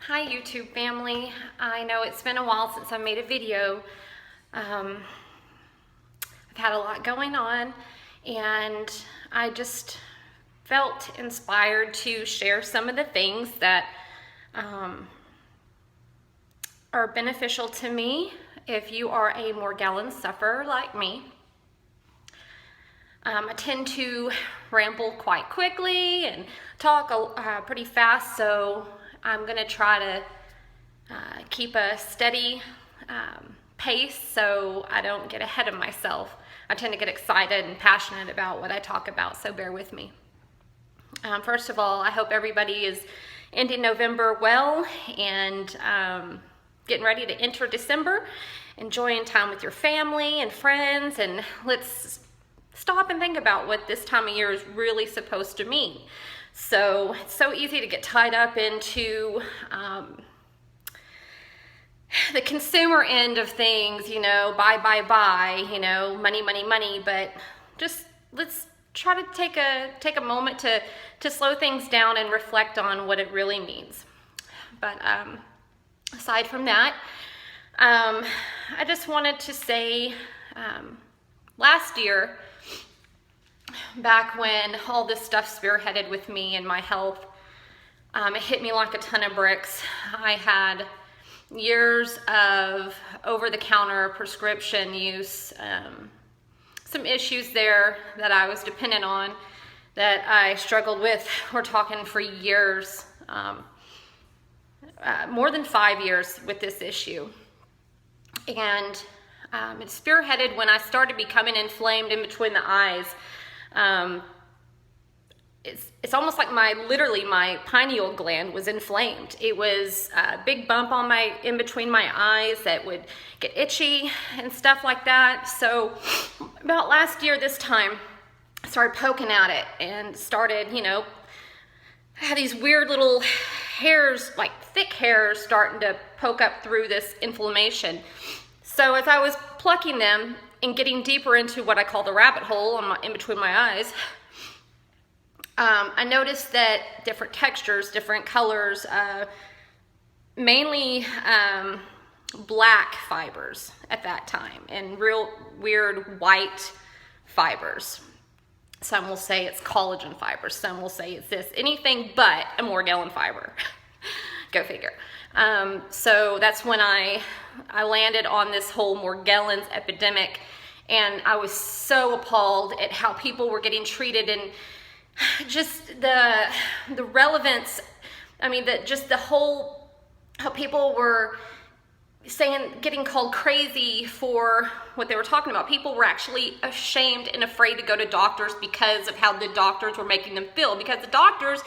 Hi YouTube family. I know it's been a while since I made a video. I've had a lot going on and I just felt inspired to share some of the things that are beneficial to me if you are a Morgellon sufferer like me. I tend to ramble quite quickly and talk pretty fast, so I'm going to try to keep a steady pace so I don't get ahead of myself. I tend to get excited and passionate about what I talk about, so bear with me. First of all, I hope everybody is ending November well and getting ready to enter December, enjoying time with your family and friends, and let's stop and think about what this time of year is really supposed to mean. So it's so easy to get tied up into the consumer end of things, you know, buy, you know, money, but just let's try to take a moment to slow things down and reflect on what it really means. But aside from that, I just wanted to say last year, back when all this stuff spearheaded with me and my health, it hit me like a ton of bricks. I had years of over-the-counter prescription use, some issues there that I was dependent on, that I struggled with. We're talking for years, more than 5 years with this issue. And it spearheaded when I started becoming inflamed in between the eyes. It's almost like literally my pineal gland was inflamed. It was a big bump on in between my eyes that would get itchy and stuff like that. So about last year this time, I started poking at it and started, you know, I had these weird little hairs, like thick hairs, starting to poke up through this inflammation. So as I was plucking them and getting deeper into what I call the rabbit hole in between my eyes, I noticed that different textures, different colors, mainly black fibers at that time, and real weird white fibers. Some will say it's collagen fibers, some will say it's this, anything but a Morgellon fiber. Go figure. So that's when I landed on this whole Morgellons epidemic, and I was so appalled at how people were getting treated and just the relevance. I mean, how people were getting called crazy for what they were talking about. People were actually ashamed and afraid to go to doctors because of how the doctors were making them feel, because the doctors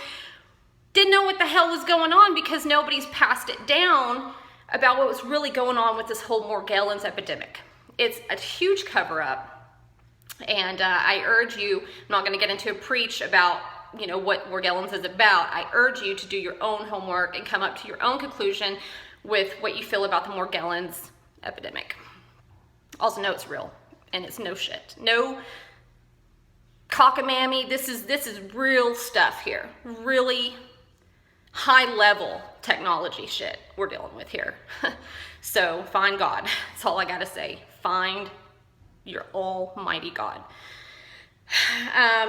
didn't know what the hell was going on, because nobody's passed it down about what was really going on with this whole Morgellons epidemic. It's a huge cover-up. And I urge you, I'm not going to get into a preach about, you know, what Morgellons is about. I urge you to do your own homework and come up to your own conclusion with what you feel about the Morgellons epidemic. Also know it's real, and it's no shit. No cockamamie. This is real stuff here. Really high level technology shit we're dealing with here. So find God. That's all I got to say. Find your almighty God.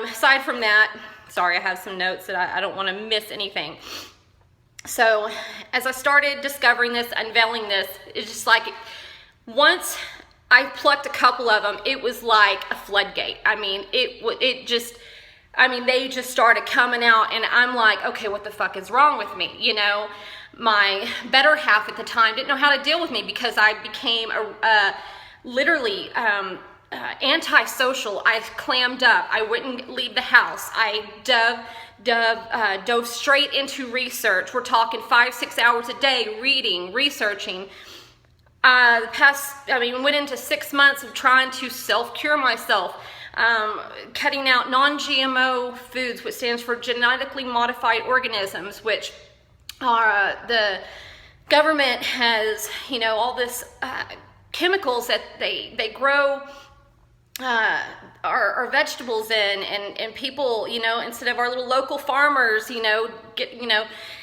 Aside from that, sorry, I have some notes that I don't want to miss anything. So as I started discovering this, unveiling this, it's just like once I plucked a couple of them, it was like a floodgate. I mean, they just started coming out, and I'm like, okay, what the fuck is wrong with me? You know, my better half at the time didn't know how to deal with me because I became literally antisocial. I clammed up. I wouldn't leave the house. I dove straight into research. We're talking 5-6 hours a day reading, researching. Went into 6 months of trying to self-cure myself, cutting out non-GMO foods, which stands for genetically modified organisms, which are the government has, you know, all this chemicals that they grow our vegetables in, and people, you know, instead of our little local farmers, you know,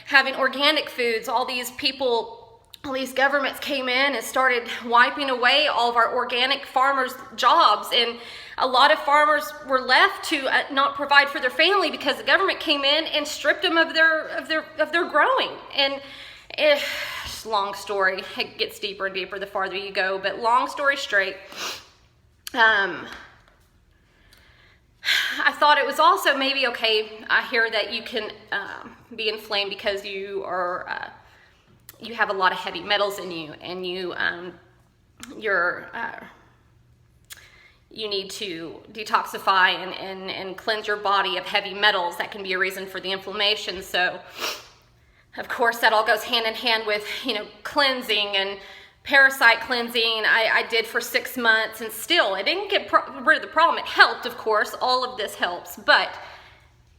having organic foods, all these people, all these governments came in and started wiping away all of our organic farmers' jobs, and a lot of farmers were left to not provide for their family because the government came in and stripped them of their growing. And it's a long story. It gets deeper and deeper the farther you go, but long story straight, I thought it was also maybe, okay, I hear that you can be inflamed because you are you have a lot of heavy metals in you, and you need to detoxify and cleanse your body of heavy metals. That can be a reason for the inflammation. So of course that all goes hand in hand with, you know, cleansing and parasite cleansing. I did for 6 months, and still it didn't get rid of the problem. It helped, of course, all of this helps, but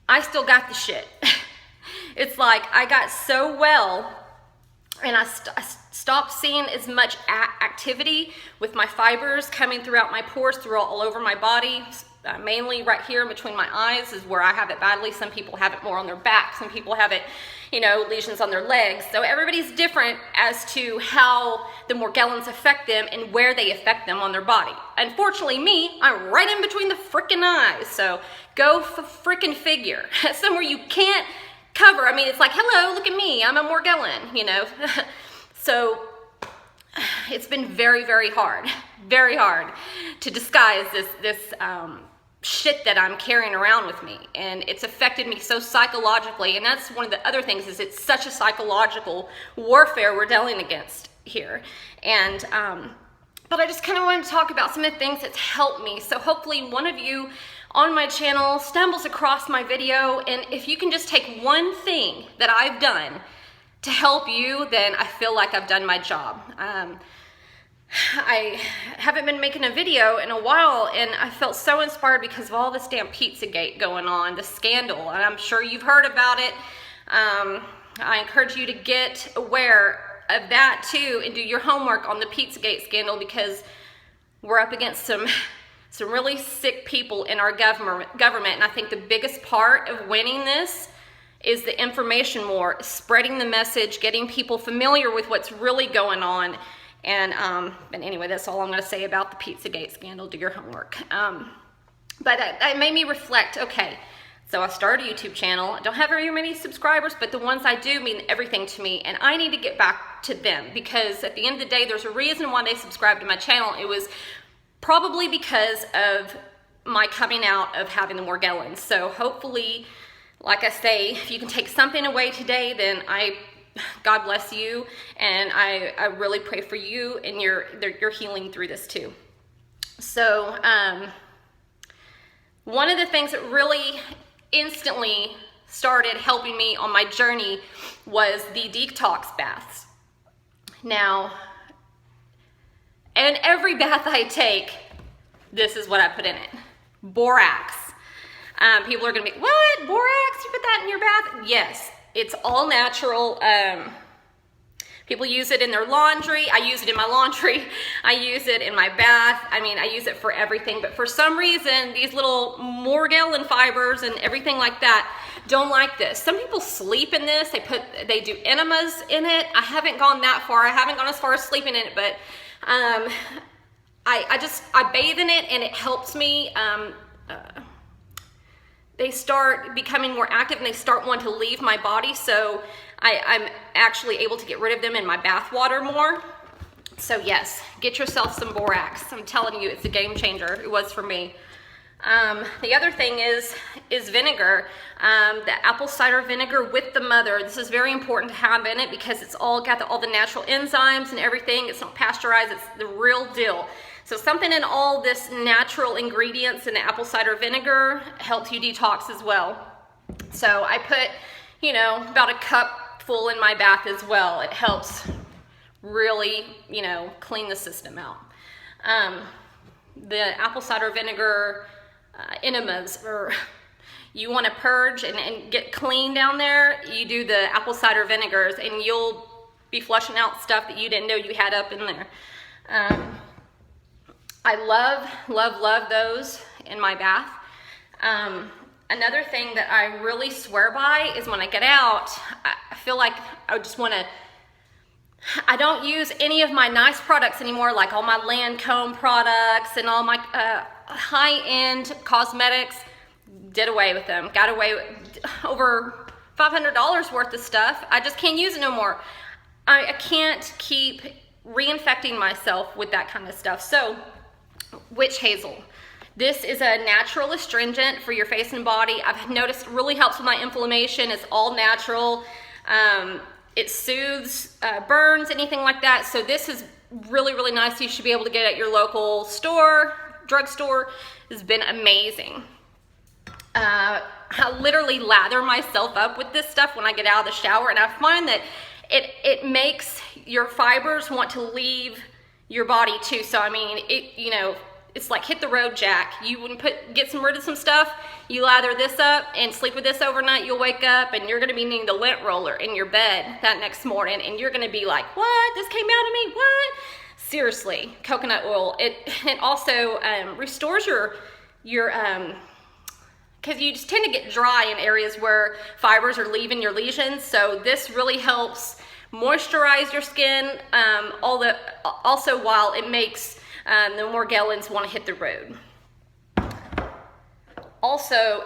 I still got the shit. It's like I got so well, and I stopped seeing as much activity with my fibers coming throughout my pores, all over my body. Mainly right here in between my eyes is where I have it badly. Some people have it more on their back. Some people have it, you know, lesions on their legs. So everybody's different as to how the Morgellons affect them and where they affect them on their body. Unfortunately, me, I'm right in between the freaking eyes. So go freaking figure. Somewhere you can't cover. I mean, it's like, hello, look at me. I'm a Morgellon, you know. So it's been very, very hard to disguise this shit that I'm carrying around with me, and it's affected me so psychologically. And that's one of the other things, is it's such a psychological warfare we're dealing against here. And but I just kind of wanted to talk about some of the things that's helped me. So hopefully one of you on my channel stumbles across my video, and if you can just take one thing that I've done to help you, then I feel like I've done my job. I haven't been making a video in a while, and I felt so inspired because of all this damn Pizzagate going on, the scandal, and I'm sure you've heard about it. I encourage you to get aware of that too, and do your homework on the Pizzagate scandal, because we're up against some really sick people in our government, and I think the biggest part of winning this is the information war, spreading the message, getting people familiar with what's really going on. And anyway, that's all I'm going to say about the Pizzagate scandal. Do your homework. But that made me reflect, okay, so I started a YouTube channel. I don't have very many subscribers, but the ones I do mean everything to me, and I need to get back to them, because at the end of the day, there's a reason why they subscribed to my channel. It was probably because of my coming out of having the Morgellons. So hopefully, like I say, if you can take something away today, then God bless you, and I really pray for you and your healing through this too. So one of the things that really instantly started helping me on my journey was the detox baths. Now, in every bath I take, this is what I put in it: borax. People are gonna be, what? Borax? You put that in your bath? Yes. It's all natural. People use it in their laundry. I use it in my laundry. I use it in my bath. I mean, I use it for everything. But for some reason, these little Morgellon fibers and everything like that don't like this. Some people sleep in this. They do enemas in it. I haven't gone that far. I haven't gone as far as sleeping in it, but I bathe in it, and it helps me. They start becoming more active, and they start wanting to leave my body, so I'm actually able to get rid of them in my bath water more. So yes, get yourself some borax. I'm telling you, it's a game changer. It was for me. The other thing is vinegar, the apple cider vinegar with the mother. This is very important to have in it because it's all got all the natural enzymes and everything. It's not pasteurized, it's the real deal. So something in all this natural ingredients in the apple cider vinegar helps you detox as well. So I put, you know, about a cup full in my bath as well. It helps really, you know, clean the system out. The apple cider vinegar enemas, or you want to purge and get clean down there, you do the apple cider vinegars, and you'll be flushing out stuff that you didn't know you had up in there. I love those in my bath. Another thing that I really swear by is when I get out, I feel like I just want to, I don't use any of my nice products anymore, like all my Lancome products and all my high-end cosmetics. Did away with them. Got away with over $500 worth of stuff. I just can't use it no more. I can't keep reinfecting myself with that kind of stuff. So, witch hazel. This is a natural astringent for your face and body. I've noticed it really helps with my inflammation. It's all natural. It soothes burns, anything like that. So this is really nice. You should be able to get it at your local store, drugstore. It's been amazing. I literally lather myself up with this stuff when I get out of the shower, and I find that it makes your fibers want to leave your body too. So I mean, it's like hit the road, Jack. You wouldn't get rid of some stuff. You lather this up and sleep with this overnight. You'll wake up and you're gonna be needing the lint roller in your bed that next morning, and you're gonna be like, "What? This came out of me? What?" Seriously, coconut oil. It also restores your because you just tend to get dry in areas where fibers are leaving your lesions. So this really helps moisturize your skin. Also, while it makes the Morgellons want to hit the road. Also,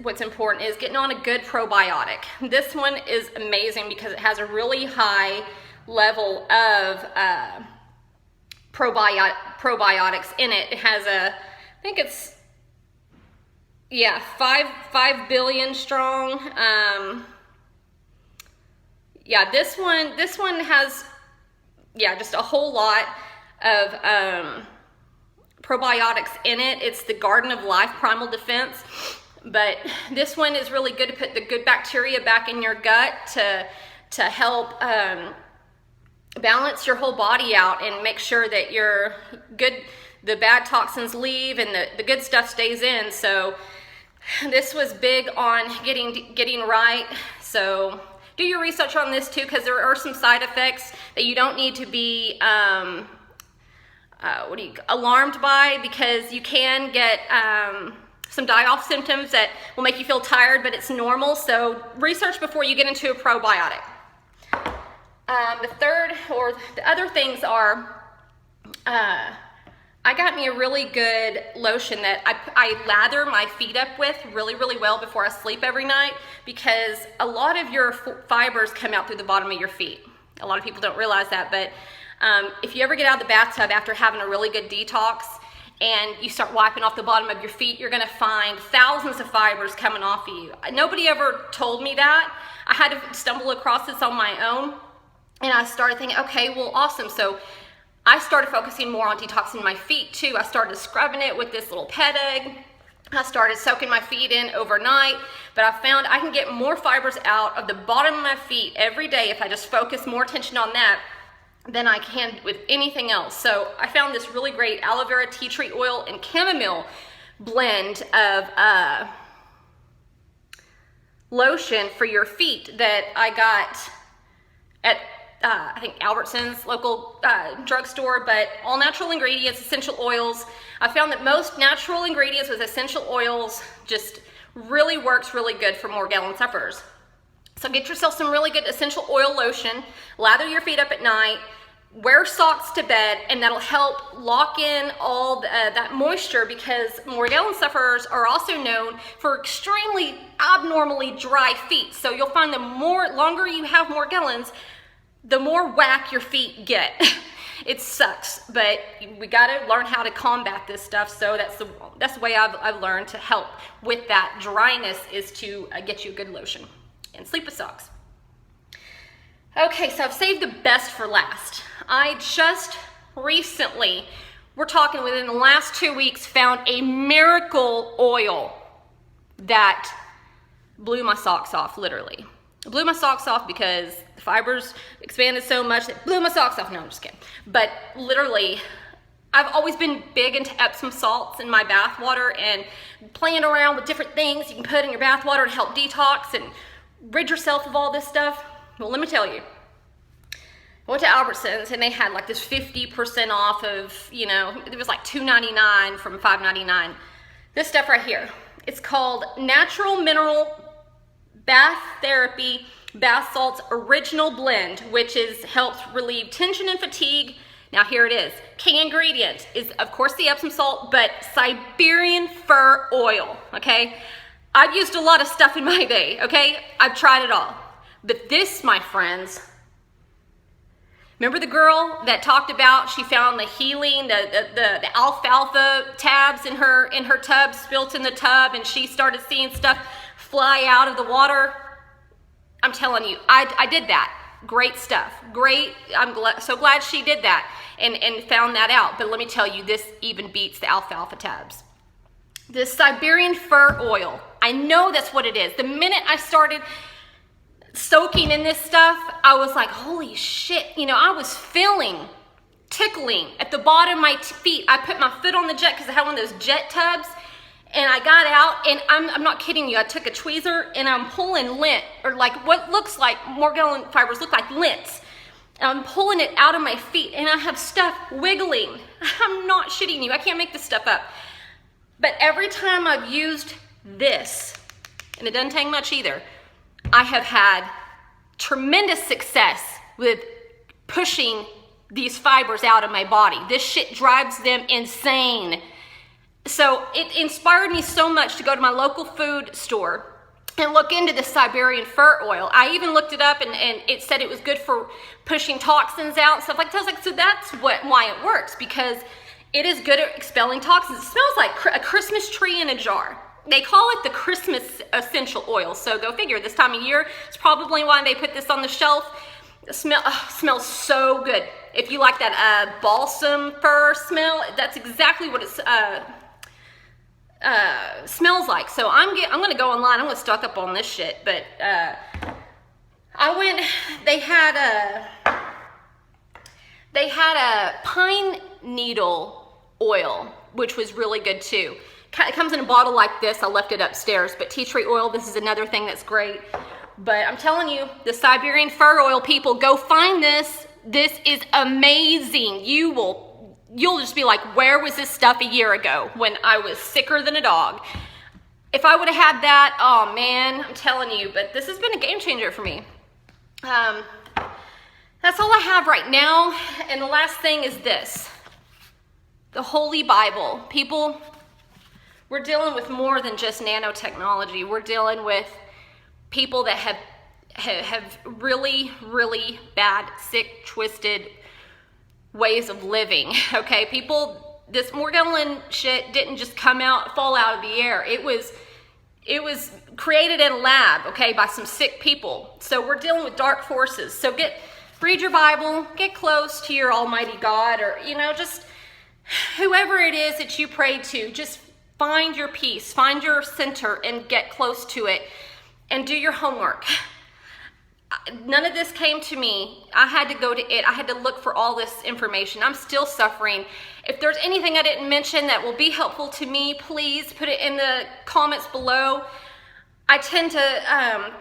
what's important is getting on a good probiotic. This one is amazing because it has a really high level of probiotics in it. It has I think it's 5 billion strong. This one has just a whole lot of probiotics in it. It's the Garden of Life Primal Defense, but this one is really good to put the good bacteria back in your gut to help balance your whole body out and make sure that the bad toxins leave and the good stuff stays in. So this was big on getting right. So do your research on this too, because there are some side effects that you don't need to be alarmed by, because you can get some die-off symptoms that will make you feel tired, but it's normal. So research before you get into a probiotic. The other things are, I got me a really good lotion that I lather my feet up with really well before I sleep every night, because a lot of your fibers come out through the bottom of your feet. A lot of people don't realize that, but if you ever get out of the bathtub after having a really good detox and you start wiping off the bottom of your feet, you're gonna find thousands of fibers coming off of you. Nobody ever told me that. I had to stumble across this on my own, and I started thinking, okay, well, awesome. So I started focusing more on detoxing my feet too. I started scrubbing it with this little pet egg. I started soaking my feet in overnight, but I found I can get more fibers out of the bottom of my feet every day if I just focus more attention on that than I can with anything else. So I found this really great aloe vera, tea tree oil, and chamomile blend of lotion for your feet that I got at I think Albertsons, local drugstore, but all natural ingredients, essential oils. I found that most natural ingredients with essential oils just really works really good for Morgellon sufferers. So get yourself some really good essential oil lotion, lather your feet up at night, wear socks to bed, and that'll help lock in all that moisture, because Morgellon sufferers are also known for extremely abnormally dry feet. So you'll find the longer you have Morgellons, the more whack your feet get. It sucks, but we gotta learn how to combat this stuff. So that's the way I've learned to help with that dryness, is to get you a good lotion and sleep with socks. Okay, so I've saved the best for last. I just recently, we're talking within the last 2 weeks, found a miracle oil that blew my socks off, literally. It blew my socks off because the fibers expanded so much that it blew my socks off. No, I'm just kidding. But literally, I've always been big into Epsom salts in my bath water and playing around with different things you can put in your bath water to help detox and rid yourself of all this stuff. Well, let me tell you, I went to Albertsons and they had like this 50% off of, it was like $2.99 from $5.99. This stuff right here. It's called Natural Mineral Bath Therapy Bath Salts Original Blend, which helps relieve tension and fatigue. Now here it is. Key ingredient is, of course, the Epsom salt, but Siberian Fur Oil, okay? I've used a lot of stuff in my day, okay? I've tried it all. But this, my friends, remember the girl that talked about she found the healing, the alfalfa tabs in her tub, spilt in the tub, and she started seeing stuff fly out of the water? I'm telling you, I did that. Great stuff. Great. I'm so glad she did that and found that out. But let me tell you, this even beats the alfalfa tabs. This Siberian Fur Oil, I know that's what it is. The minute I started soaking in this stuff, I was like, holy shit. I was feeling tickling at the bottom of my feet. I put my foot on the jet because I had one of those jet tubs. And I got out, and I'm not kidding you, I took a tweezer and I'm pulling lint, or like what looks like Morgellon fibers look like lint. And I'm pulling it out of my feet, and I have stuff wiggling. I'm not shitting you, I can't make this stuff up. But every time I've used this, and it doesn't take much either, I have had tremendous success with pushing these fibers out of my body. This shit drives them insane. So it inspired me so much to go to my local food store and look into the Siberian Fur Oil. I even looked it up, and it said it was good for pushing toxins out and stuff like that. I was like, so that's why it works, because it is good at expelling toxins. It smells like a Christmas tree in a jar. They call it the Christmas essential oil. So go figure, this time of year, it's probably why they put this on the shelf. It smells so good. If you like that balsam fir smell, that's exactly what it's smells like. So I'm gonna go online. I'm gonna stock up on this shit. But I went. They had a pine needle oil, which was really good too. It comes in a bottle like this. I left it upstairs. But tea tree oil, this is another thing that's great. But I'm telling you, the Siberian Fur Oil, people, go find this. This is amazing. You'll just be like, where was this stuff a year ago when I was sicker than a dog? If I would have had that, oh man, I'm telling you, but this has been a game changer for me. That's all I have right now. And the last thing is this, the Holy Bible. People, we're dealing with more than just nanotechnology. We're dealing with people that have really, really bad, sick, twisted ways of living, okay? People, this Morgellon shit didn't just fall out of the air. It was created in a lab, okay, by some sick people. So we're dealing with dark forces. So read your Bible, get close to your almighty God, or, just whoever it is that you pray to, just find your peace, find your center, and get close to it, and do your homework. None of this came to me. I had to go to it. I had to look for all this information. I'm still suffering. If there's anything I didn't mention that will be helpful to me, please put it in the comments below. I tend to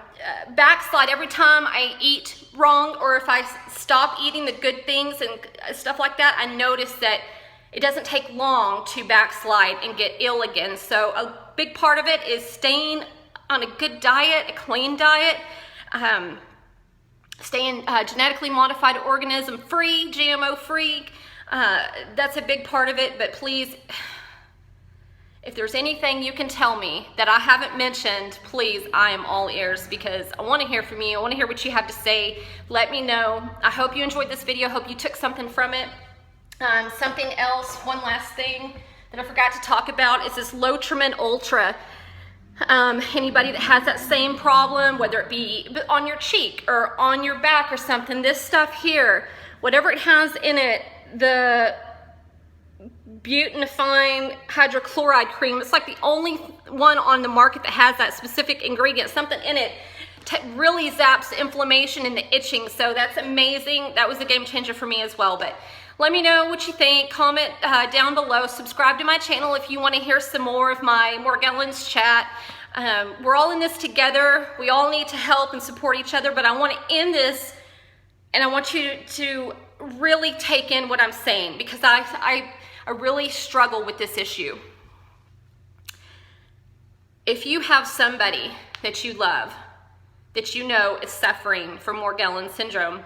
backslide every time I eat wrong, or if I stop eating the good things and stuff like that. I notice that it doesn't take long to backslide and get ill again. So a big part of it is staying on a good diet, a clean diet, staying genetically modified organism free, GMO free. That's a big part of it. But please, if there's anything you can tell me that I haven't mentioned, please, I am all ears, because I want to hear from you. I want to hear what you have to say. Let me know. I hope you enjoyed this video. I hope you took something from it. Something else, one last thing that I forgot to talk about is this Lotrimin Ultra. Anybody that has that same problem, whether it be on your cheek or on your back or something, this stuff here, whatever it has in it, the butanafine hydrochloride cream, it's like the only one on the market that has that specific ingredient, something in it really zaps inflammation and the itching. So that's amazing. That was a game changer for me as well. But let me know what you think. Comment down below. Subscribe to my channel if you want to hear some more of my Morgellon's chat. We're all in this together. We all need to help and support each other. But I want to end this And I want you to really take in what I'm saying, because I really struggle with this issue. If you have somebody that you love, that you know is suffering from Morgellon syndrome,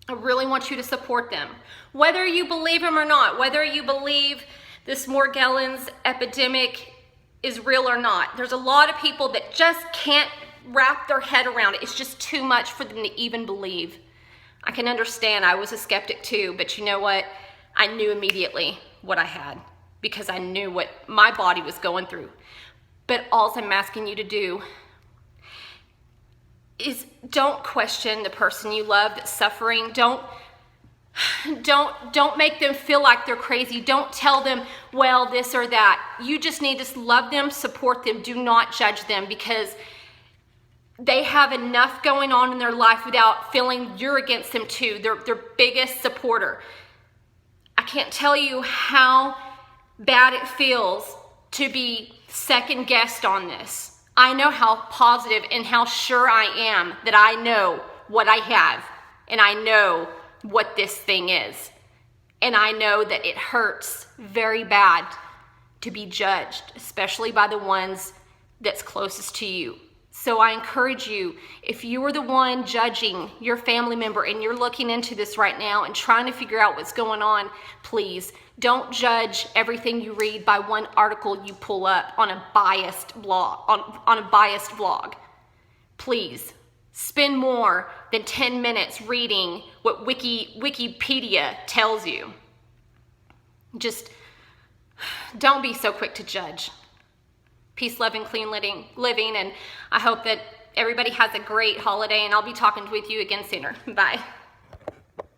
I really want you to support them. Whether you believe them or not, whether you believe this Morgellons epidemic is real or not. There's a lot of people that just can't wrap their head around it. It's just too much for them to even believe. I can understand. I was a skeptic too, but you know what? I knew immediately what I had, because I knew what my body was going through. But all I'm asking you to do is don't question the person you love that's suffering. Don't make them feel like they're crazy. Don't tell them, well, this or that. You just need to love them, support them. Do not judge them, because they have enough going on in their life without feeling you're against them too. They're their biggest supporter. I can't tell you how bad it feels to be second guessed on this. I know how positive and how sure I am that I know what I have, and I know what this thing is. And I know that it hurts very bad to be judged, especially by the ones that's closest to you. So I encourage you, if you are the one judging your family member and you're looking into this right now and trying to figure out what's going on, please don't judge everything you read by one article you pull up on a biased blog, on a biased blog. Please spend more than 10 minutes reading what Wikipedia tells you. Just don't be so quick to judge. Peace, love, and clean living, and I hope that everybody has a great holiday, and I'll be talking with you again sooner. Bye.